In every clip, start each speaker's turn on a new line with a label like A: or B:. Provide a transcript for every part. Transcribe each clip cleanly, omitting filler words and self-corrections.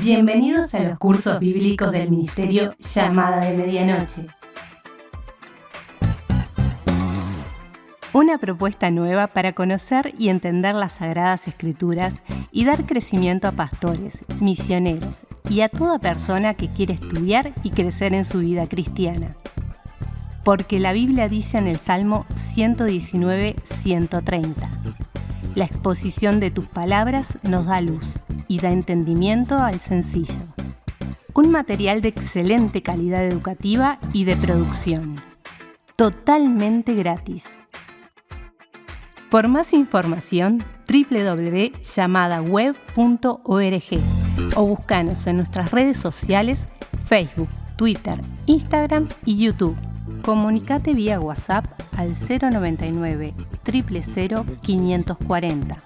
A: Bienvenidos a los cursos bíblicos del Ministerio Llamada de Medianoche. Una propuesta nueva para conocer y entender las Sagradas Escrituras y dar crecimiento a pastores, misioneros y a toda persona que quiere estudiar y crecer en su vida cristiana. Porque la Biblia dice en el Salmo 119:130: la exposición de tus palabras nos da luz y da entendimiento al sencillo. Un material de excelente calidad educativa y de producción. Totalmente gratis. Por más información, www.llamadaweb.org o búscanos en nuestras redes sociales, Facebook, Twitter, Instagram y YouTube. Comunicate vía WhatsApp al 099 000 540.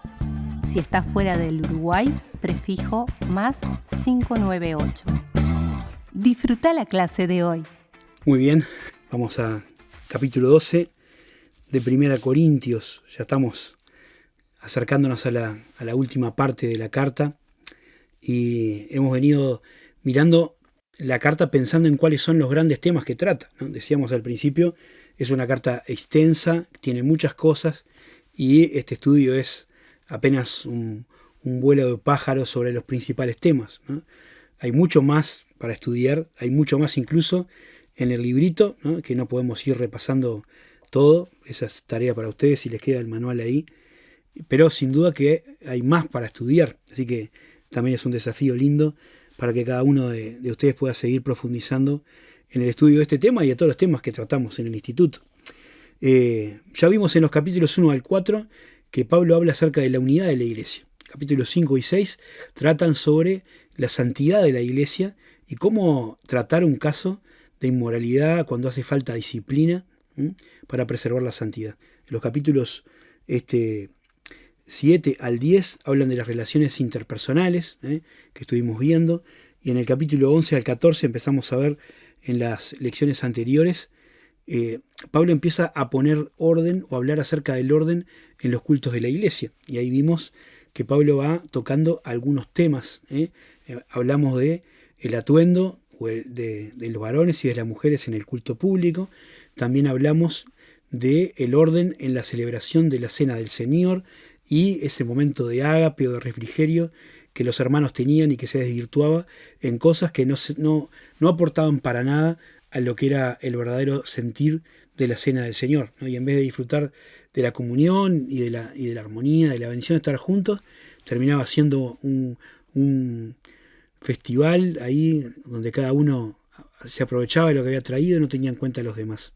A: Si estás fuera del Uruguay, prefijo más 598. Disfruta la clase de hoy.
B: Muy bien, vamos a capítulo 12 de 1 Corintios. Ya estamos acercándonos a la última parte de la carta y hemos venido mirando la carta pensando en cuáles son los grandes temas que trata, ¿no? Decíamos al principio, es una carta extensa, tiene muchas cosas y este estudio es apenas un vuelo de pájaros sobre los principales temas, ¿no? Hay mucho más para estudiar, hay mucho más incluso en el librito, ¿no? Que no podemos ir repasando todo. Esa es tarea para ustedes si les queda el manual ahí, pero sin duda que hay más para estudiar, así que también es un desafío lindo para que cada uno de ustedes pueda seguir profundizando en el estudio de este tema y de todos los temas que tratamos en el instituto. Ya vimos en los capítulos 1 al 4 que Pablo habla acerca de la unidad de la iglesia. Capítulos 5 y 6 tratan sobre la santidad de la iglesia y cómo tratar un caso de inmoralidad cuando hace falta disciplina para preservar la santidad. En los capítulos 7 al 10 hablan de las relaciones interpersonales que estuvimos viendo, y en el capítulo 11 al 14 empezamos a ver en las lecciones anteriores, Pablo empieza a poner orden o hablar acerca del orden en los cultos de la iglesia, y ahí vimos que Pablo va tocando algunos temas. Hablamos de el atuendo de los varones y de las mujeres en el culto público. También hablamos de el orden en la celebración de la Cena del Señor y ese momento de ágape o de refrigerio que los hermanos tenían y que se desvirtuaba en cosas que no aportaban para nada a lo que era el verdadero sentir de la Cena del Señor, ¿no? Y en vez de disfrutar de la comunión y de la armonía, de la bendición de estar juntos, terminaba siendo un festival ahí donde cada uno se aprovechaba de lo que había traído y no tenía en cuenta a los demás.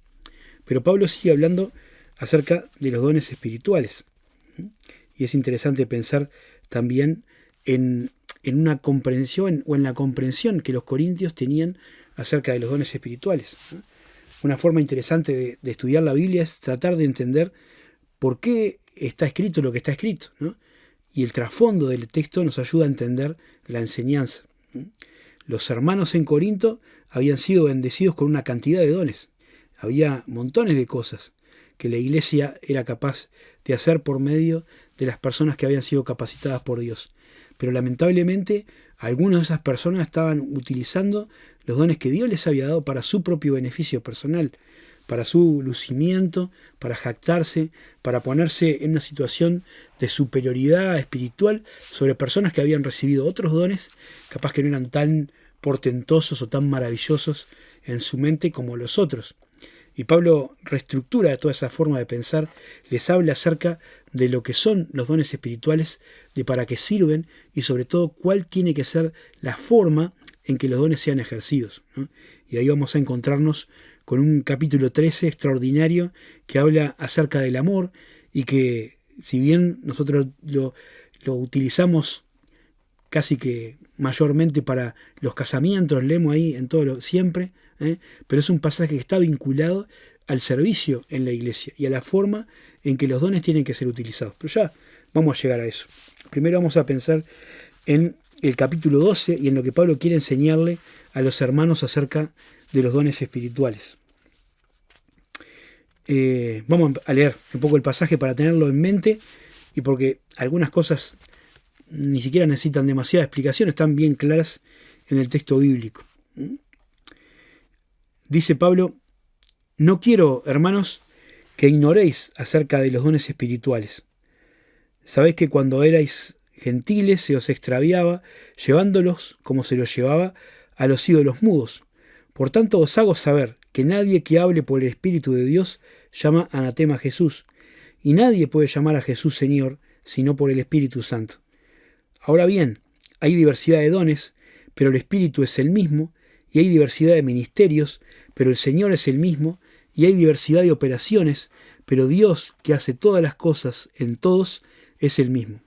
B: Pero Pablo sigue hablando acerca de los dones espirituales. Y es interesante pensar también en una comprensión o en la comprensión que los corintios tenían acerca de los dones espirituales, ¿no? Una forma interesante de estudiar la Biblia es tratar de entender por qué está escrito lo que está escrito, ¿no? Y el trasfondo del texto nos ayuda a entender la enseñanza. Los hermanos en Corinto habían sido bendecidos con una cantidad de dones. Había montones de cosas que la iglesia era capaz de hacer por medio de las personas que habían sido capacitadas por Dios. Pero lamentablemente algunas de esas personas estaban utilizando los dones que Dios les había dado para su propio beneficio personal, para su lucimiento, para jactarse, para ponerse en una situación de superioridad espiritual sobre personas que habían recibido otros dones, capaz que no eran tan portentosos o tan maravillosos en su mente como los otros. Y Pablo reestructura toda esa forma de pensar, les habla acerca de lo que son los dones espirituales, de para qué sirven y sobre todo cuál tiene que ser la forma en que los dones sean ejercidos, ¿no? Y ahí vamos a encontrarnos con un capítulo 13 extraordinario que habla acerca del amor y que si bien nosotros lo utilizamos casi que mayormente para los casamientos, leemos ahí en todo siempre, pero es un pasaje que está vinculado al servicio en la iglesia y a la forma en que los dones tienen que ser utilizados. Pero ya vamos a llegar a eso. Primero vamos a pensar en el capítulo 12 y en lo que Pablo quiere enseñarle a los hermanos acerca de los dones espirituales. Vamos a leer un poco el pasaje para tenerlo en mente y porque algunas cosas ni siquiera necesitan demasiada explicación, están bien claras en el texto bíblico. Dice Pablo: no quiero, hermanos, que ignoréis acerca de los dones espirituales. Sabéis que cuando erais gentiles se os extraviaba, llevándolos, como se los llevaba, a los ídolos mudos. Por tanto os hago saber que nadie que hable por el Espíritu de Dios llama anatema a Jesús, y nadie puede llamar a Jesús Señor, sino por el Espíritu Santo. Ahora bien, hay diversidad de dones, pero el Espíritu es el mismo, y hay diversidad de ministerios, pero el Señor es el mismo, y hay diversidad de operaciones, pero Dios, que hace todas las cosas en todos, es el mismo.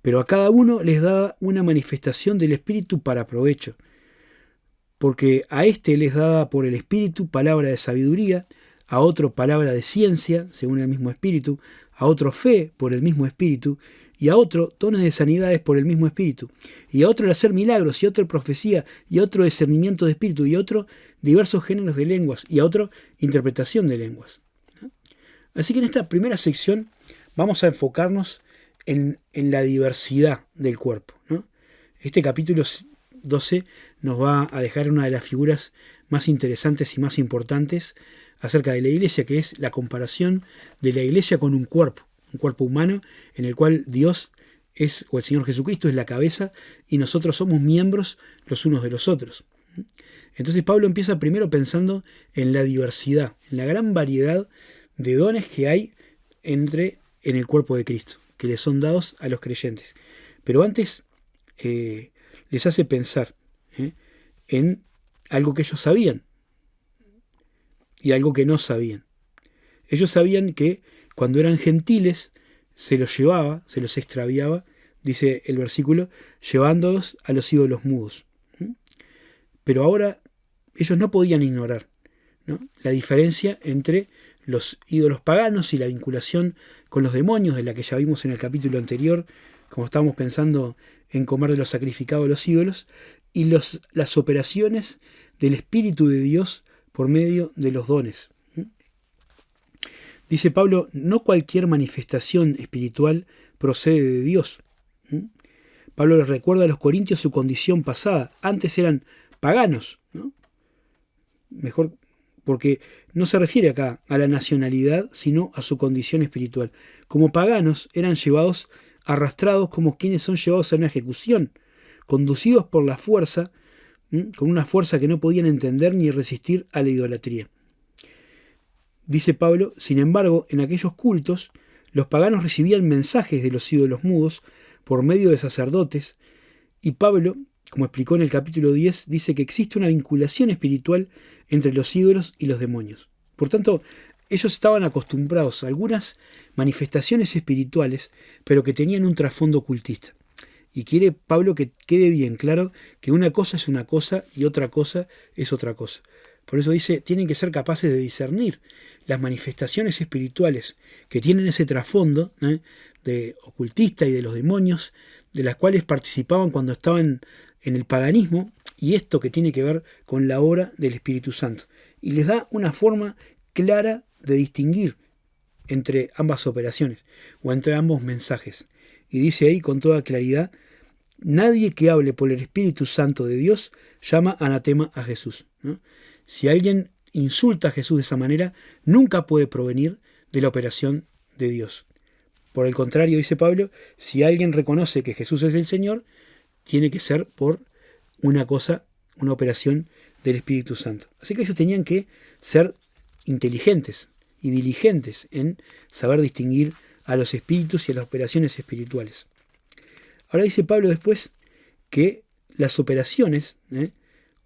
B: Pero a cada uno les da una manifestación del Espíritu para provecho, porque a éste les da por el Espíritu palabra de sabiduría, a otro palabra de ciencia, según el mismo Espíritu, a otro fe por el mismo Espíritu, y a otro dones de sanidades por el mismo Espíritu, y a otro el hacer milagros, y a otro profecía, y a otro discernimiento de espíritu, y a otro diversos géneros de lenguas, y a otro interpretación de lenguas. Así que en esta primera sección vamos a enfocarnos en la diversidad del cuerpo, ¿no? Este capítulo 12 nos va a dejar una de las figuras más interesantes y más importantes acerca de la iglesia, que es la comparación de la iglesia con un cuerpo humano en el cual Dios es, o el Señor Jesucristo es la cabeza y nosotros somos miembros los unos de los otros. Entonces Pablo empieza primero pensando en la diversidad, en la gran variedad de dones que hay en el cuerpo de Cristo, que le son dados a los creyentes. Pero antes les hace pensar en algo que ellos sabían y algo que no sabían. Ellos sabían que cuando eran gentiles se los llevaba, se los extraviaba, dice el versículo, llevándolos a los ídolos mudos. Pero ahora ellos no podían ignorar, ¿no?, la diferencia entre los ídolos paganos y la vinculación con los demonios, de la que ya vimos en el capítulo anterior, como estábamos pensando en comer de lo sacrificado a los ídolos, y las operaciones del Espíritu de Dios por medio de los dones. Dice Pablo: no cualquier manifestación espiritual procede de Dios. Pablo les recuerda a los corintios su condición pasada. Antes eran paganos, ¿no? Mejor, porque no se refiere acá a la nacionalidad, sino a su condición espiritual. Como paganos eran llevados, arrastrados como quienes son llevados a una ejecución, conducidos por la fuerza, con una fuerza que no podían entender ni resistir a la idolatría. Dice Pablo: sin embargo, en aquellos cultos, los paganos recibían mensajes de los ídolos mudos por medio de sacerdotes, y Pablo, como explicó en el capítulo 10, dice que existe una vinculación espiritual entre los ídolos y los demonios. Por tanto, ellos estaban acostumbrados a algunas manifestaciones espirituales, pero que tenían un trasfondo ocultista. Y quiere Pablo que quede bien claro que una cosa es una cosa y otra cosa es otra cosa. Por eso dice, tienen que ser capaces de discernir las manifestaciones espirituales que tienen ese trasfondo de ocultista y de los demonios, de las cuales participaban cuando estaban en el paganismo, y esto que tiene que ver con la obra del Espíritu Santo. Y les da una forma clara de distinguir entre ambas operaciones o entre ambos mensajes. Y dice ahí con toda claridad: nadie que hable por el Espíritu Santo de Dios llama anatema a Jesús, ¿no? Si alguien insulta a Jesús de esa manera, nunca puede provenir de la operación de Dios. Por el contrario, dice Pablo, si alguien reconoce que Jesús es el Señor, tiene que ser por una operación del Espíritu Santo. Así que ellos tenían que ser inteligentes y diligentes en saber distinguir a los espíritus y a las operaciones espirituales. Ahora dice Pablo después que las operaciones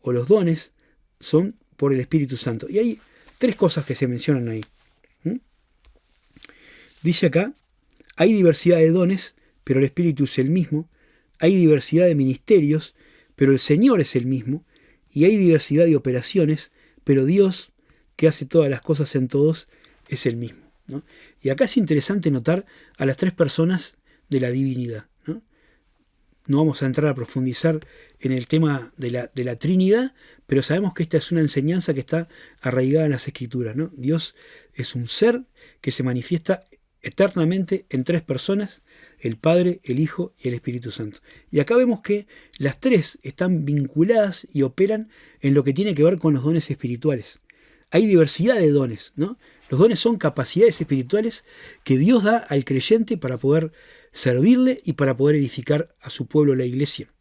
B: o los dones son por el Espíritu Santo. Y hay tres cosas que se mencionan ahí. Dice acá: hay diversidad de dones, pero el Espíritu es el mismo. Hay diversidad de ministerios, pero el Señor es el mismo. Y hay diversidad de operaciones, pero Dios, que hace todas las cosas en todos, es el mismo, ¿no? Y acá es interesante notar a las tres personas de la divinidad, ¿no? No vamos a entrar a profundizar en el tema de la Trinidad, pero sabemos que esta es una enseñanza que está arraigada en las Escrituras, ¿no? Dios es un ser que se manifiesta eternamente en 3 personas, el Padre, el Hijo y el Espíritu Santo. Y acá vemos que las 3 están vinculadas y operan en lo que tiene que ver con los dones espirituales. Hay diversidad de dones, ¿no? Los dones son capacidades espirituales que Dios da al creyente para poder servirle y para poder edificar a su pueblo, la iglesia,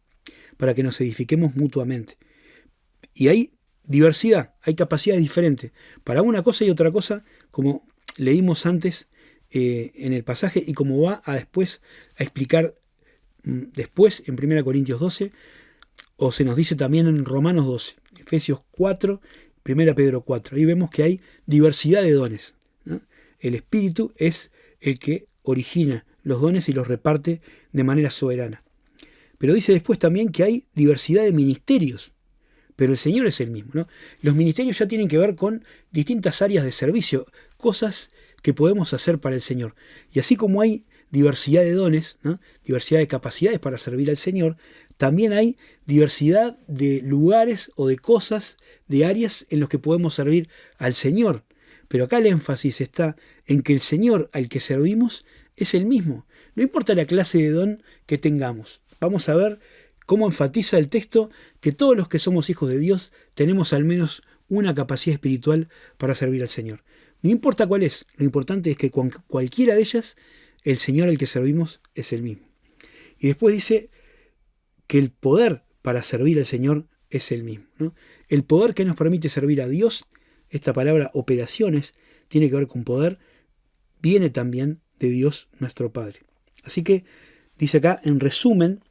B: para que nos edifiquemos mutuamente. Y hay diversidad, hay capacidades diferentes para una cosa y otra cosa, como leímos antes en el pasaje y como va a después a explicar después en 1 Corintios 12, o se nos dice también en Romanos 12, Efesios 4, 1 Pedro 4. Ahí vemos que hay diversidad de dones, ¿no? El Espíritu es el que origina los dones y los reparte de manera soberana. Pero dice después también que hay diversidad de ministerios, pero el Señor es el mismo, ¿no? Los ministerios ya tienen que ver con distintas áreas de servicio, cosas que podemos hacer para el Señor. Y así como hay diversidad de dones, ¿no? Diversidad de capacidades para servir al Señor, también hay diversidad de lugares o de cosas, de áreas en los que podemos servir al Señor. Pero acá el énfasis está en que el Señor al que servimos es el mismo. No importa la clase de don que tengamos. Vamos a ver cómo enfatiza el texto que todos los que somos hijos de Dios tenemos al menos una capacidad espiritual para servir al Señor. No importa cuál es, lo importante es que con cualquiera de ellas, el Señor al que servimos es el mismo. Y después dice que el poder para servir al Señor es el mismo, ¿no? El poder que nos permite servir a Dios, esta palabra operaciones, tiene que ver con poder, viene también de Dios nuestro Padre. Así que, dice acá, en resumen,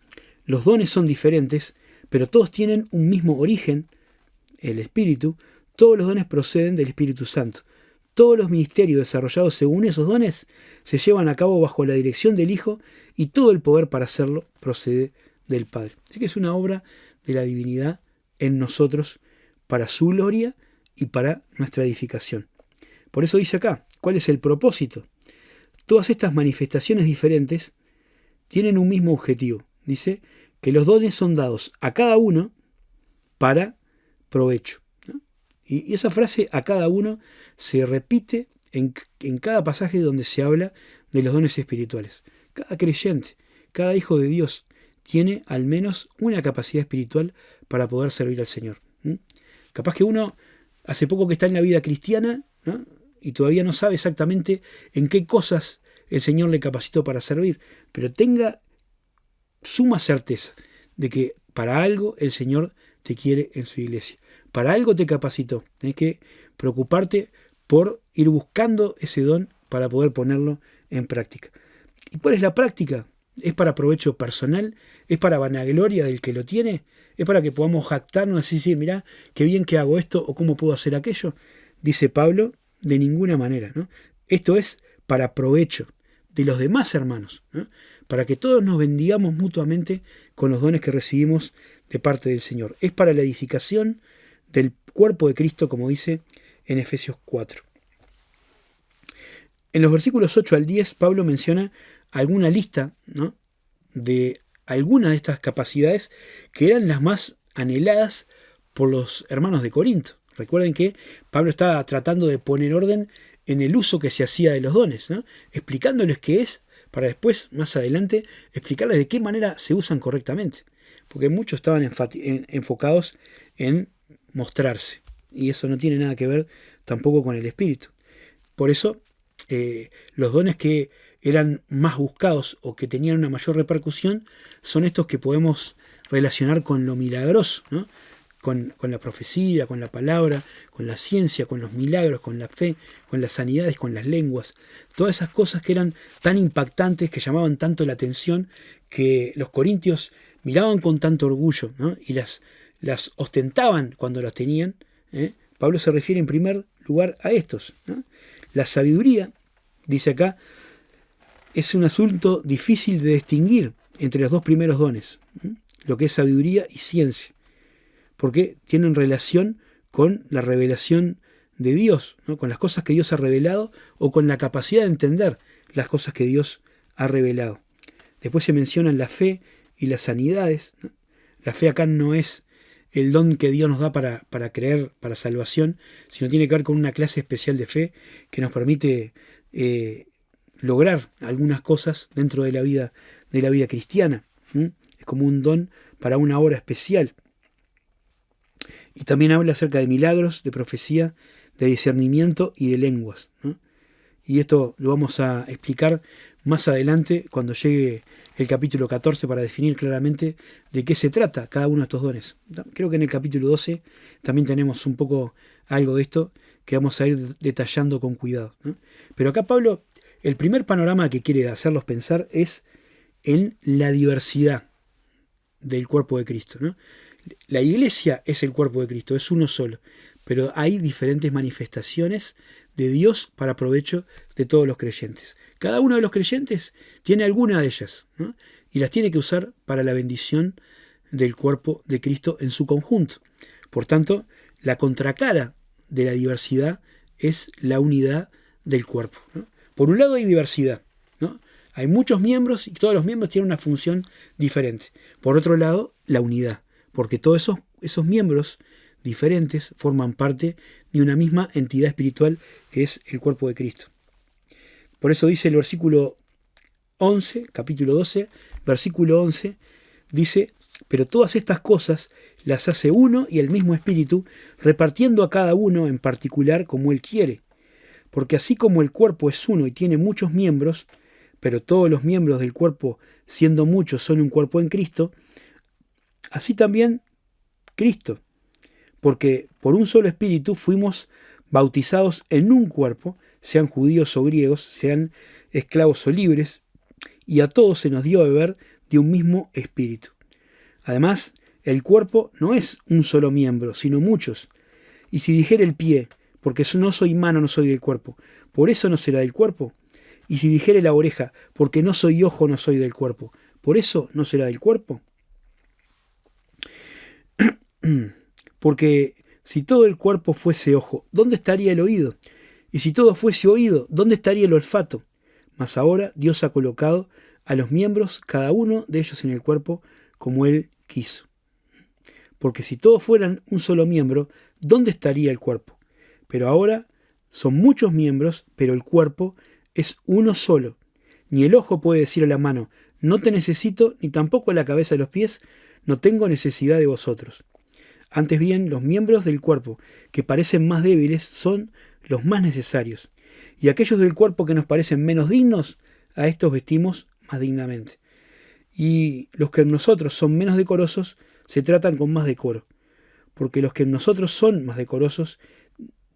B: los dones son diferentes, pero todos tienen un mismo origen, el Espíritu. Todos los dones proceden del Espíritu Santo. Todos los ministerios desarrollados según esos dones se llevan a cabo bajo la dirección del Hijo y todo el poder para hacerlo procede del Padre. Así que es una obra de la divinidad en nosotros para su gloria y para nuestra edificación. Por eso dice acá, ¿cuál es el propósito? Todas estas manifestaciones diferentes tienen un mismo objetivo. Dice que los dones son dados a cada uno para provecho. Y esa frase a cada uno se repite en cada pasaje donde se habla de los dones espirituales. Cada creyente, cada hijo de Dios tiene al menos una capacidad espiritual para poder servir al Señor. Capaz que uno hace poco que está en la vida cristiana, ¿no? Y todavía no sabe exactamente en qué cosas el Señor le capacitó para servir, pero tenga suma certeza de que para algo el Señor te quiere en su iglesia. Para algo te capacitó. Tienes que preocuparte por ir buscando ese don para poder ponerlo en práctica. ¿Y cuál es la práctica? ¿Es para provecho personal? ¿Es para vanagloria del que lo tiene? ¿Es para que podamos jactarnos y decir, mirá, qué bien que hago esto o cómo puedo hacer aquello? Dice Pablo, de ninguna manera, ¿no? Esto es para provecho de los demás hermanos, ¿no? Para que todos nos bendigamos mutuamente con los dones que recibimos de parte del Señor. Es para la edificación del cuerpo de Cristo, como dice en Efesios 4. En los versículos 8 al 10, Pablo menciona alguna lista, ¿no?, de algunas de estas capacidades que eran las más anheladas por los hermanos de Corinto. Recuerden que Pablo estaba tratando de poner orden en el uso que se hacía de los dones, ¿no?, explicándoles qué es, para después, más adelante, explicarles de qué manera se usan correctamente. Porque muchos estaban enfocados en mostrarse, y eso no tiene nada que ver tampoco con el Espíritu. Por eso, los dones que eran más buscados o que tenían una mayor repercusión son estos que podemos relacionar con lo milagroso, ¿no?, con la profecía, con la palabra, con la ciencia, con los milagros, con la fe, con las sanidades, con las lenguas. Todas esas cosas que eran tan impactantes, que llamaban tanto la atención, que los corintios miraban con tanto orgullo, ¿no?, y las ostentaban cuando las tenían. Pablo se refiere en primer lugar a estos, ¿no? La sabiduría, dice acá, es un asunto difícil de distinguir entre los dos primeros dones, lo que es sabiduría y ciencia, porque tienen relación con la revelación de Dios, ¿no?, con las cosas que Dios ha revelado o con la capacidad de entender las cosas que Dios ha revelado. Después se mencionan la fe y las sanidades, ¿no? La fe acá no es el don que Dios nos da para creer, para salvación, sino tiene que ver con una clase especial de fe que nos permite lograr algunas cosas dentro de la vida cristiana. Es como un don para una hora especial. Y también habla acerca de milagros, de profecía, de discernimiento y de lenguas, ¿no? Y esto lo vamos a explicar más adelante cuando llegue el capítulo 14 para definir claramente de qué se trata cada uno de estos dones. Creo que en el capítulo 12 también tenemos un poco algo de esto que vamos a ir detallando con cuidado, ¿no? Pero acá Pablo, el primer panorama que quiere hacerlos pensar es en la diversidad del cuerpo de Cristo, ¿no? La iglesia es el cuerpo de Cristo, es uno solo, pero hay diferentes manifestaciones de Dios para provecho de todos los creyentes. Cada uno de los creyentes tiene alguna de ellas, ¿no? Y las tiene que usar para la bendición del cuerpo de Cristo en su conjunto. Por tanto, la contracara de la diversidad es la unidad del cuerpo, ¿no? Por un lado hay diversidad, ¿no? Hay muchos miembros y todos los miembros tienen una función diferente. Por otro lado, la unidad, porque todos esos miembros diferentes forman parte de una misma entidad espiritual que es el cuerpo de Cristo. Por eso dice el versículo 11, capítulo 12, versículo 11, dice: pero todas estas cosas las hace uno y el mismo Espíritu, repartiendo a cada uno en particular como Él quiere. Porque así como el cuerpo es uno y tiene muchos miembros, pero todos los miembros del cuerpo, siendo muchos, son un cuerpo en Cristo, así también Cristo. Porque por un solo Espíritu fuimos bautizados en un cuerpo, sean judíos o griegos, sean esclavos o libres, y a todos se nos dio a beber de un mismo Espíritu. Además, el cuerpo no es un solo miembro, sino muchos. Y si dijera el pie, porque no soy mano, no soy del cuerpo, por eso no será del cuerpo. Y si dijere la oreja, porque no soy ojo, no soy del cuerpo, por eso no será del cuerpo. Porque si todo el cuerpo fuese ojo, ¿dónde estaría el oído? Y si todo fuese oído, ¿dónde estaría el olfato? Mas ahora Dios ha colocado a los miembros, cada uno de ellos en el cuerpo, como Él quiso. Porque si todos fueran un solo miembro, ¿dónde estaría el cuerpo? Pero ahora son muchos miembros, pero el cuerpo es uno solo. Ni el ojo puede decir a la mano: no te necesito, ni tampoco a la cabeza de los pies: no tengo necesidad de vosotros. Antes bien, los miembros del cuerpo que parecen más débiles son los más necesarios, y aquellos del cuerpo que nos parecen menos dignos, a estos vestimos más dignamente. Y los que en nosotros son menos decorosos se tratan con más decoro, porque los que en nosotros son más decorosos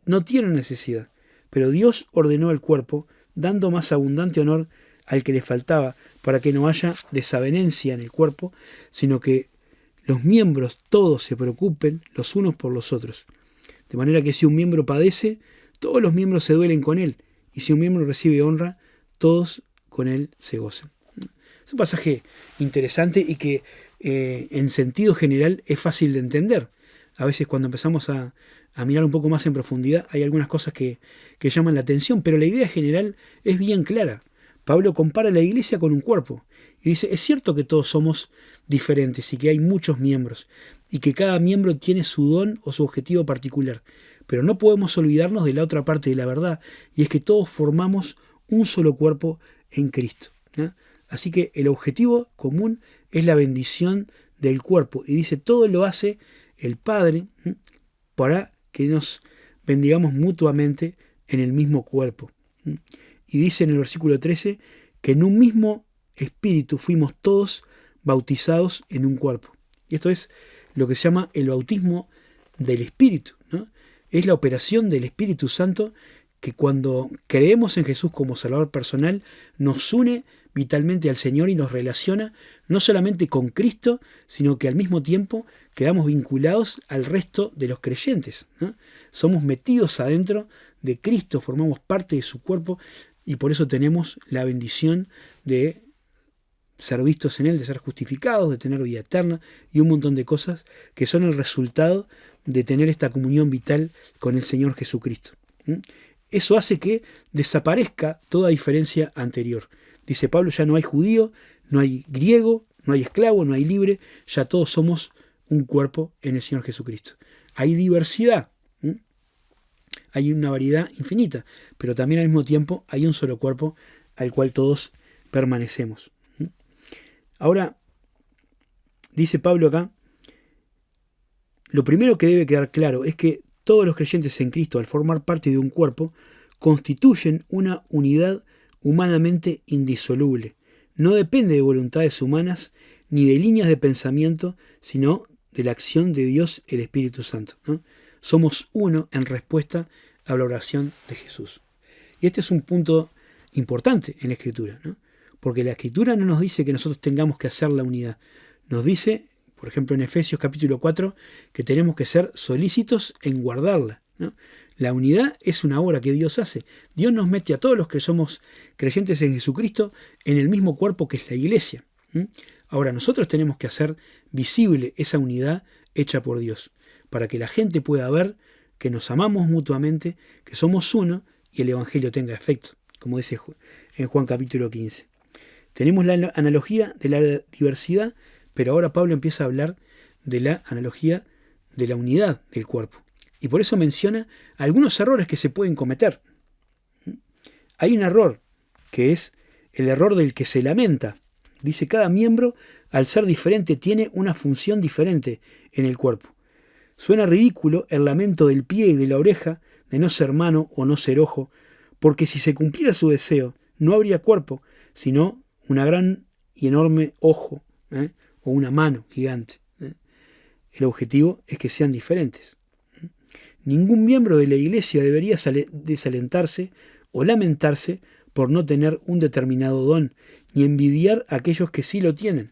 B: no tienen necesidad, pero Dios ordenó el cuerpo, dando más abundante honor al que le faltaba, para que no haya desavenencia en el cuerpo, sino que los miembros todos se preocupen los unos por los otros. De manera que si un miembro padece, todos los miembros se duelen con él, y si un miembro recibe honra, todos con él se gozan. Es un pasaje interesante y que en sentido general es fácil de entender. A veces cuando empezamos a mirar un poco más en profundidad hay algunas cosas que llaman la atención, pero la idea general es bien clara. Pablo compara la iglesia con un cuerpo y dice: es cierto que todos somos diferentes y que hay muchos miembros y que cada miembro tiene su don o su objetivo particular, pero no podemos olvidarnos de la otra parte de la verdad, y es que todos formamos un solo cuerpo en Cristo, ¿no? Así que el objetivo común es la bendición del cuerpo, y dice: todo lo hace el Padre, ¿no?, para que nos bendigamos mutuamente en el mismo cuerpo, ¿no? Y dice en el versículo 13 que en un mismo espíritu fuimos todos bautizados en un cuerpo. Y esto es lo que se llama el bautismo del Espíritu, ¿no? Es la operación del Espíritu Santo que cuando creemos en Jesús como Salvador personal nos une vitalmente al Señor y nos relaciona no solamente con Cristo, sino que al mismo tiempo quedamos vinculados al resto de los creyentes, ¿no? Somos metidos adentro de Cristo, formamos parte de su cuerpo, y por eso tenemos la bendición de ser vistos en Él, de ser justificados, de tener vida eterna y un montón de cosas que son el resultado de tener esta comunión vital con el Señor Jesucristo. Eso hace que desaparezca toda diferencia anterior. Dice Pablo: ya no hay judío, no hay griego, no hay esclavo, no hay libre, ya todos somos un cuerpo en el Señor Jesucristo. Hay diversidad, hay una variedad infinita, pero también al mismo tiempo hay un solo cuerpo al cual todos permanecemos. Ahora, dice Pablo acá, lo primero que debe quedar claro es que todos los creyentes en Cristo, al formar parte de un cuerpo, constituyen una unidad humanamente indisoluble. No depende de voluntades humanas ni de líneas de pensamiento, sino de la acción de Dios, el Espíritu Santo, ¿no? Somos uno en respuesta a la oración de Jesús. Y este es un punto importante en la Escritura, ¿no? Porque la Escritura no nos dice que nosotros tengamos que hacer la unidad. Nos dice, por ejemplo, en Efesios capítulo 4, que tenemos que ser solícitos en guardarla, ¿no? La unidad es una obra que Dios hace. Dios nos mete a todos los que somos creyentes en Jesucristo en el mismo cuerpo que es la iglesia. Ahora nosotros tenemos que hacer visible esa unidad hecha por Dios, para que la gente pueda ver que nos amamos mutuamente, que somos uno y el Evangelio tenga efecto, como dice en Juan capítulo 15. Tenemos la analogía de la diversidad, pero ahora Pablo empieza a hablar de la analogía de la unidad del cuerpo. Y por eso menciona algunos errores que se pueden cometer. Hay un error, que es el error del que se lamenta. Dice, cada miembro, al ser diferente, tiene una función diferente en el cuerpo. Suena ridículo el lamento del pie y de la oreja, de no ser mano o no ser ojo, porque si se cumpliera su deseo, no habría cuerpo, sino una gran y enorme ojo, o una mano gigante. El objetivo es que sean diferentes. Ningún miembro de la iglesia debería desalentarse o lamentarse por no tener un determinado don, ni envidiar a aquellos que sí lo tienen.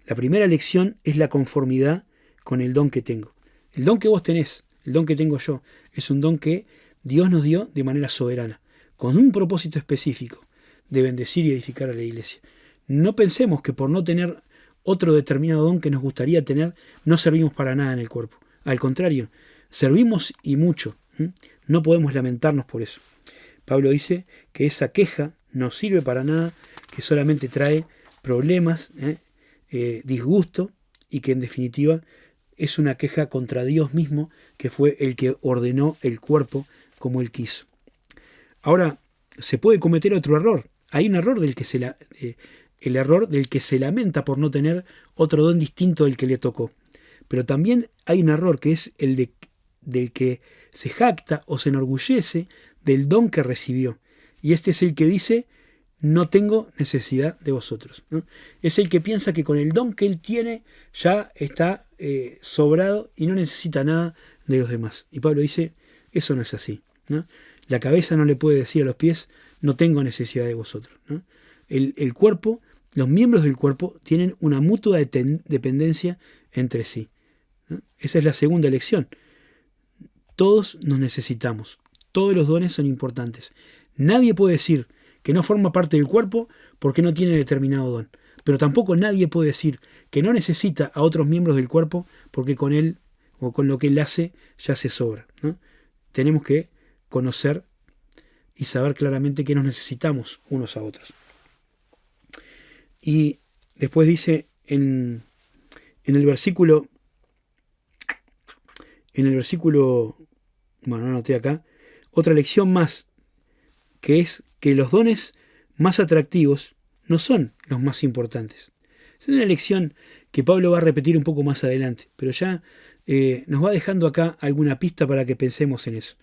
B: La primera lección es la conformidad con el don que tengo. El don que vos tenés, el don que tengo yo, es un don que Dios nos dio de manera soberana, con un propósito específico, de bendecir y edificar a la iglesia. No pensemos que por no tener otro determinado don que nos gustaría tener, no servimos para nada en el cuerpo. Al contrario, servimos y mucho. No podemos lamentarnos por eso. Pablo dice que esa queja no sirve para nada, que solamente trae problemas, disgusto, y que en definitiva es una queja contra Dios mismo, que fue el que ordenó el cuerpo como Él quiso. Ahora, se puede cometer otro error. Hay un error el error del que se lamenta por no tener otro don distinto del que le tocó. Pero también hay un error que es el del que se jacta o se enorgullece del don que recibió. Y este es el que dice, no tengo necesidad de vosotros, ¿no? Es el que piensa que con el don que él tiene ya está sobrado y no necesita nada de los demás. Y Pablo dice, eso no es así, ¿no? La cabeza no le puede decir a los pies, no tengo necesidad de vosotros, ¿no? El cuerpo, los miembros del cuerpo tienen una mutua dependencia entre sí, ¿no? Esa es la segunda lección. Todos nos necesitamos. Todos los dones son importantes. Nadie puede decir que no forma parte del cuerpo porque no tiene determinado don. Pero tampoco nadie puede decir que no necesita a otros miembros del cuerpo porque con él o con lo que él hace ya se sobra, ¿no? Tenemos que conocer y saber claramente que nos necesitamos unos a otros. Y después dice en el versículo, bueno, no anoté acá, otra lección más, que es que los dones más atractivos no son los más importantes. Es una lección que Pablo va a repetir un poco más adelante, pero ya nos va dejando acá alguna pista para que pensemos en eso.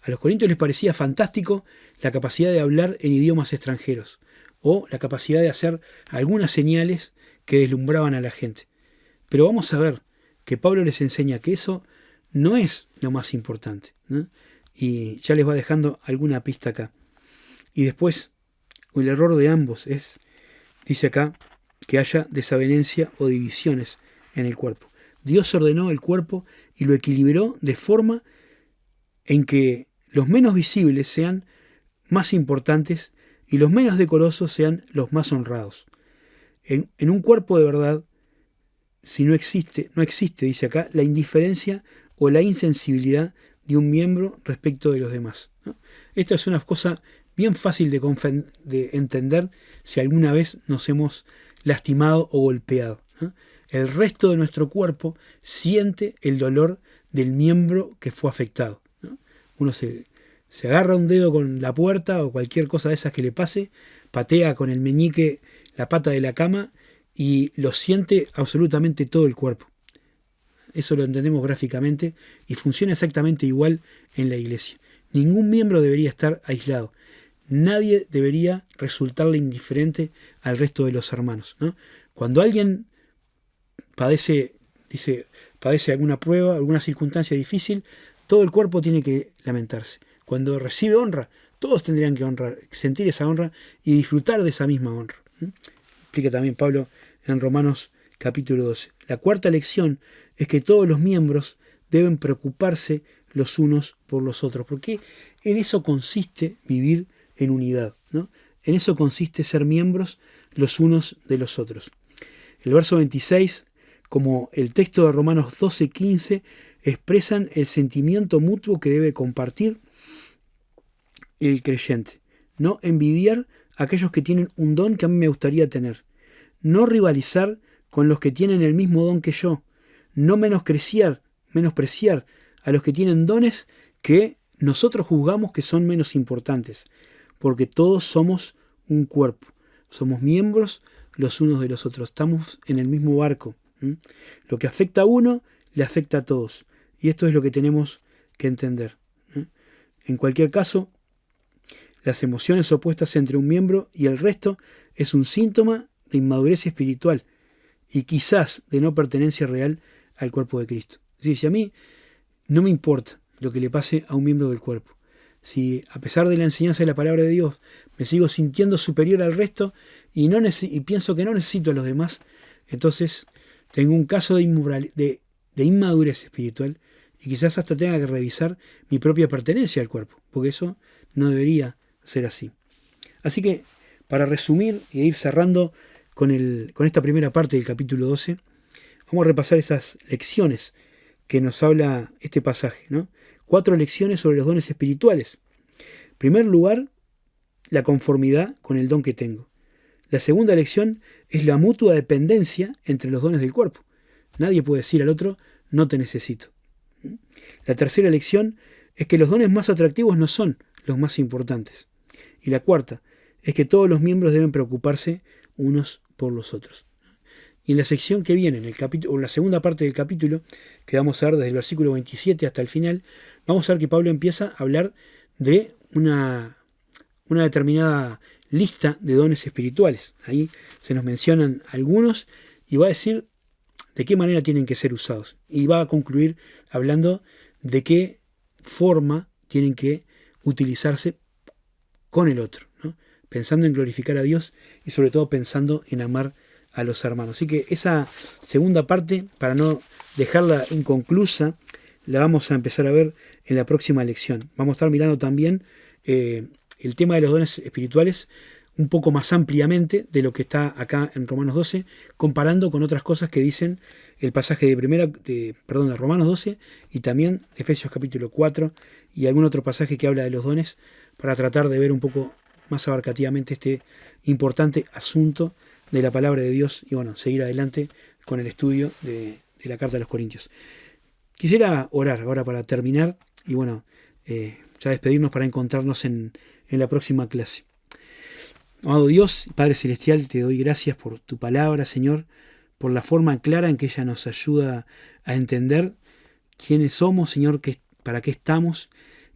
B: A los corintios les parecía fantástico la capacidad de hablar en idiomas extranjeros o la capacidad de hacer algunas señales que deslumbraban a la gente. Pero vamos a ver que Pablo les enseña que eso no es lo más importante, ¿no? Y ya les va dejando alguna pista acá. Y después, el error de ambos es, dice acá, que haya desavenencia o divisiones en el cuerpo. Dios ordenó el cuerpo y lo equilibró de forma en que los menos visibles sean más importantes y los menos decorosos sean los más honrados. En un cuerpo de verdad, si no existe, dice acá, la indiferencia o la insensibilidad de un miembro respecto de los demás, ¿no? Esta es una cosa bien fácil de entender si alguna vez nos hemos lastimado o golpeado, ¿no? El resto de nuestro cuerpo siente el dolor del miembro que fue afectado, ¿no? Uno se agarra un dedo con la puerta o cualquier cosa de esas que le pase patea con el meñique la pata de la cama y lo siente absolutamente todo el cuerpo. Eso lo entendemos gráficamente y funciona exactamente igual en la iglesia. Ningún miembro debería estar aislado. Nadie debería resultarle indiferente al resto de los hermanos, ¿no? Cuando alguien padece alguna prueba, alguna circunstancia difícil, todo el cuerpo tiene que lamentarse. Cuando recibe honra, todos tendrían que sentir esa honra y disfrutar de esa misma honra. Explica también Pablo en Romanos capítulo 12. La cuarta lección es que todos los miembros deben preocuparse los unos por los otros, porque en eso consiste vivir en unidad, ¿no? En eso consiste ser miembros los unos de los otros. El verso 26, como el texto de Romanos 12:15, expresan el sentimiento mutuo que debe compartir el creyente. No envidiar a aquellos que tienen un don que a mí me gustaría tener. No rivalizar con los que tienen el mismo don que yo. No menospreciar a los que tienen dones que nosotros juzgamos que son menos importantes. Porque todos somos un cuerpo. Somos miembros los unos de los otros. Estamos en el mismo barco. Lo que afecta a uno, le afecta a todos. Y esto es lo que tenemos que entender. En cualquier caso, las emociones opuestas entre un miembro y el resto es un síntoma de inmadurez espiritual y quizás de no pertenencia real al cuerpo de Cristo. Es decir, si a mí no me importa lo que le pase a un miembro del cuerpo, si a pesar de la enseñanza de la palabra de Dios me sigo sintiendo superior al resto y pienso que no necesito a los demás, entonces tengo un caso de inmadurez espiritual y quizás hasta tenga que revisar mi propia pertenencia al cuerpo, porque eso no debería ser así. Así que, para resumir e ir cerrando con esta primera parte del capítulo 12, vamos a repasar esas lecciones que nos habla este pasaje, ¿no? 4 lecciones sobre los dones espirituales. En primer lugar, la conformidad con el don que tengo. La segunda lección es la mutua dependencia entre los dones del cuerpo. Nadie puede decir al otro, no te necesito. La tercera lección es que los dones más atractivos no son los más importantes. Y la cuarta es que todos los miembros deben preocuparse unos por los otros. Y en la sección que viene, en la segunda parte del capítulo, que vamos a ver desde el versículo 27 hasta el final, vamos a ver que Pablo empieza a hablar de una determinada lista de dones espirituales. Ahí se nos mencionan algunos y va a decir de qué manera tienen que ser usados. Y va a concluir hablando de qué forma tienen que utilizarse con el otro, ¿no? Pensando en glorificar a Dios y sobre todo pensando en amar a los hermanos. Así que esa segunda parte, para no dejarla inconclusa, la vamos a empezar a ver en la próxima lección. Vamos a estar mirando también el tema de los dones espirituales un poco más ampliamente de lo que está acá en Romanos 12, comparando con otras cosas que dicen el pasaje de Romanos 12 y también de Efesios capítulo 4 y algún otro pasaje que habla de los dones, para tratar de ver un poco más abarcativamente este importante asunto de la palabra de Dios y bueno, seguir adelante con el estudio de la carta a los Corintios. Quisiera orar ahora para terminar y bueno, ya despedirnos para encontrarnos en la próxima clase. Amado Dios, Padre Celestial, te doy gracias por tu palabra, Señor, por la forma clara en que ella nos ayuda a entender quiénes somos, Señor, para qué estamos,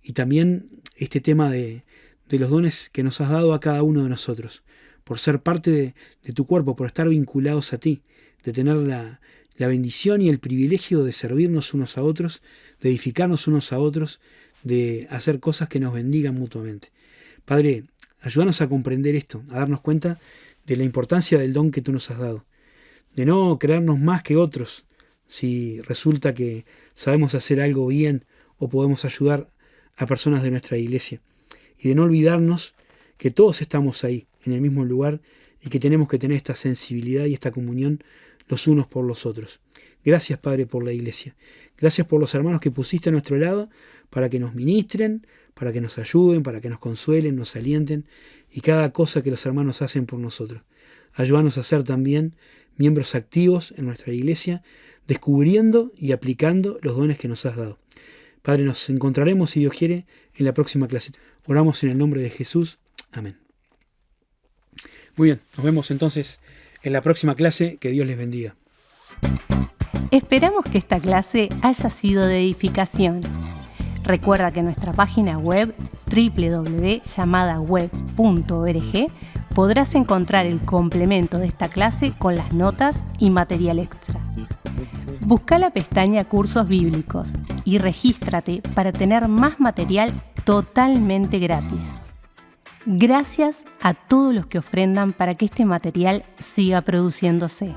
B: y también este tema de los dones que nos has dado a cada uno de nosotros, por ser parte de tu cuerpo, por estar vinculados a ti, de tener la bendición y el privilegio de servirnos unos a otros, de edificarnos unos a otros, de hacer cosas que nos bendigan mutuamente. Padre, ayúdanos a comprender esto, a darnos cuenta de la importancia del don que tú nos has dado, de no creernos más que otros si resulta que sabemos hacer algo bien o podemos ayudar a personas de nuestra iglesia, y de no olvidarnos que todos estamos ahí, en el mismo lugar, y que tenemos que tener esta sensibilidad y esta comunión los unos por los otros. Gracias, Padre, por la iglesia. Gracias por los hermanos que pusiste a nuestro lado para que nos ministren, para que nos ayuden, para que nos consuelen, nos alienten, y cada cosa que los hermanos hacen por nosotros. Ayúdanos a ser también miembros activos en nuestra iglesia, descubriendo y aplicando los dones que nos has dado. Padre, nos encontraremos, si Dios quiere, en la próxima clase. Oramos en el nombre de Jesús. Amén. Muy bien, nos vemos entonces en la próxima clase. Que Dios les bendiga.
A: Esperamos que esta clase haya sido de edificación. Recuerda que en nuestra página web www.llamadaweb.org podrás encontrar el complemento de esta clase con las notas y material extra. Busca la pestaña Cursos Bíblicos y regístrate para tener más material totalmente gratis. Gracias a todos los que ofrendan para que este material siga produciéndose.